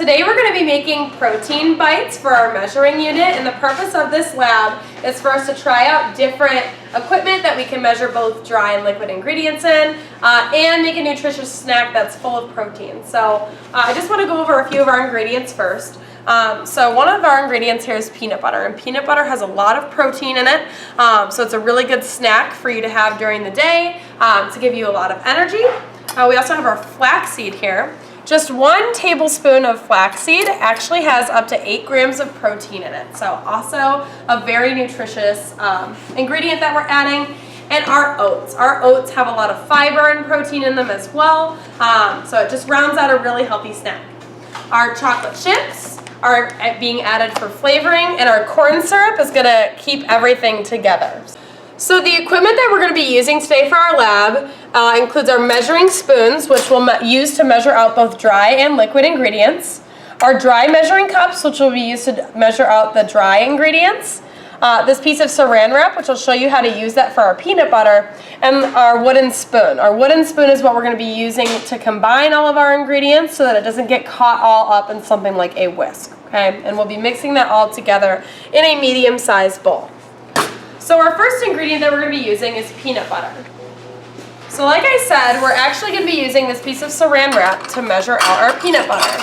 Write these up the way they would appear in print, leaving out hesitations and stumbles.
Today we're going to be making protein bites for our measuring unit, and the purpose of this lab is for us to try out different equipment that we can measure both dry and liquid ingredients in, and make a nutritious snack that's full of protein. So I just want to go over a few of our ingredients first. So one of our ingredients here is peanut butter, and peanut butter has a lot of protein in it, so it's a really good snack for you to have during the day to give you a lot of energy. We also have our flaxseed here. Just 1 tablespoon of flaxseed actually has up to 8 grams of protein in it, so also a very nutritious ingredient that we're adding. And our oats. Our oats have a lot of fiber and protein in them as well, so it just rounds out a really healthy snack. Our chocolate chips are being added for flavoring, and our corn syrup is going to keep everything together. So the equipment that we're going to be using today for our lab includes our measuring spoons, which we'll use to measure out both dry and liquid ingredients, our dry measuring cups, which will be used to measure out the dry ingredients, this piece of saran wrap, which will show you how to use that for our peanut butter, and our wooden spoon. Our wooden spoon is what we're going to be using to combine all of our ingredients so that it doesn't get caught all up in something like a whisk, okay? And we'll be mixing that all together in a medium-sized bowl. So our first ingredient that we're going to be using is peanut butter. So like I said, we're actually going to be using this piece of saran wrap to measure out our peanut butter.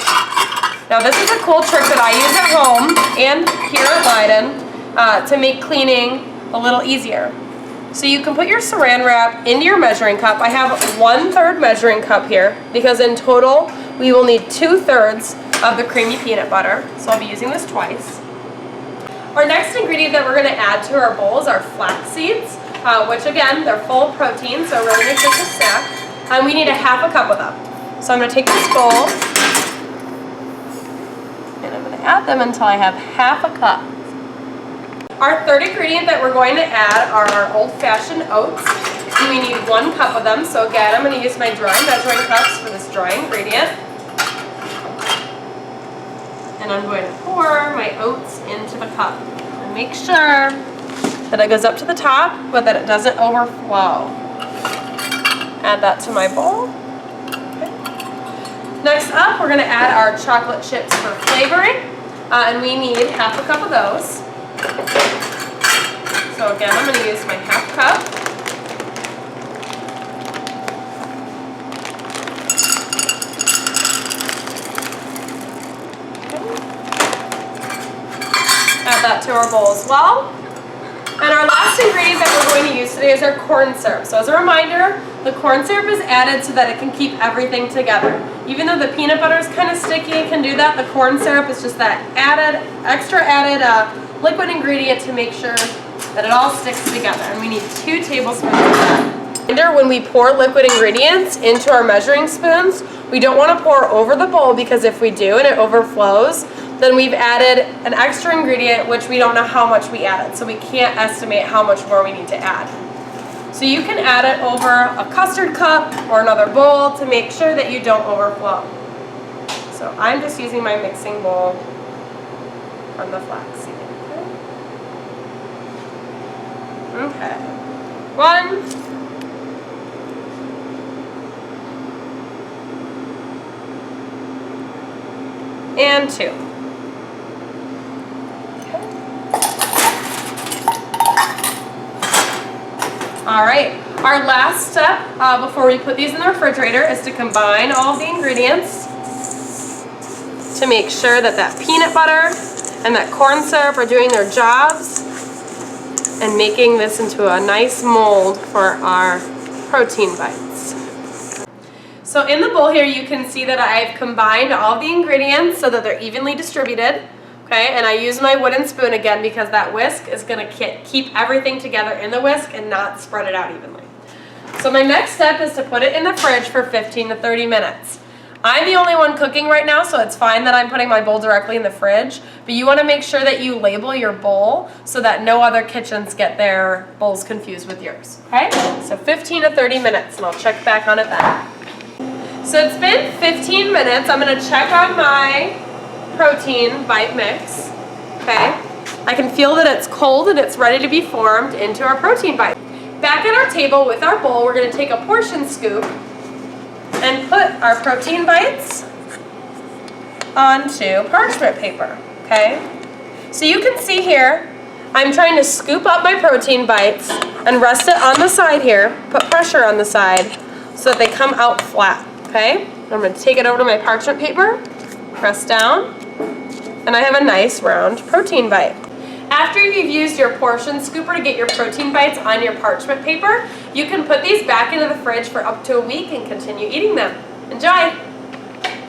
Now this is a cool trick that I use at home and here at Leiden to make cleaning a little easier. So you can put your saran wrap into your measuring cup. I have 1/3 measuring cup here because in total we will need 2/3 of the creamy peanut butter. So I'll be using this twice. Our next ingredient that we're going to add to our bowl is our flax seeds, which again, they're full of protein, so a really nutritious snack. And we need 1/2 cup of them. So I'm going to take this bowl, and I'm going to add them until I have 1/2 cup. Our third ingredient that we're going to add are our old-fashioned oats. And we need 1 cup of them, so again, I'm going to use my dry measuring cups for this dry ingredient. And I'm going to pour my oats into the cup and make sure that it goes up to the top but that it doesn't overflow. Add that to my bowl. Okay. Next up, we're going to add our chocolate chips for flavoring, and we need 1/2 cup of those. So again, I'm going to use my 1/2 cup. Add that to our bowl as well. And our last ingredient that we're going to use today is our corn syrup. So as a reminder, the corn syrup is added so that it can keep everything together. Even though the peanut butter is kind of sticky, it can do that. The corn syrup is just that extra added liquid ingredient to make sure that it all sticks together. And we need 2 tablespoons of that. When we pour liquid ingredients into our measuring spoons, we don't want to pour over the bowl because if we do and it overflows, then we've added an extra ingredient which we don't know how much we added, so we can't estimate how much more we need to add. So you can add it over a custard cup or another bowl to make sure that you don't overflow. So I'm just using my mixing bowl from the flaxseed. Okay. 1. And 2. All right, our last step before we put these in the refrigerator is to combine all the ingredients to make sure that that peanut butter and that corn syrup are doing their jobs and making this into a nice mold for our protein bites. So in the bowl here you can see that I've combined all the ingredients so that they're evenly distributed. Okay, and I use my wooden spoon again because that whisk is going to keep everything together in the whisk and not spread it out evenly. So my next step is to put it in the fridge for 15 to 30 minutes. I'm the only one cooking right now, so it's fine that I'm putting my bowl directly in the fridge, but you want to make sure that you label your bowl so that no other kitchens get their bowls confused with yours. Okay, so 15 to 30 minutes, and I'll check back on it then. So it's been 15 minutes. I'm going to check on my protein bite mix. Okay, I can feel that it's cold and it's ready to be formed into our protein bite. Back at our table with our bowl, we're going to take a portion scoop and put our protein bites onto parchment paper, okay? So you can see here, I'm trying to scoop up my protein bites and rest it on the side here, put pressure on the side so that they come out flat, okay? I'm going to take it over to my parchment paper, press down, and I have a nice round protein bite. After you've used your portion scooper to get your protein bites on your parchment paper, you can put these back into the fridge for up to a week and continue eating them. Enjoy!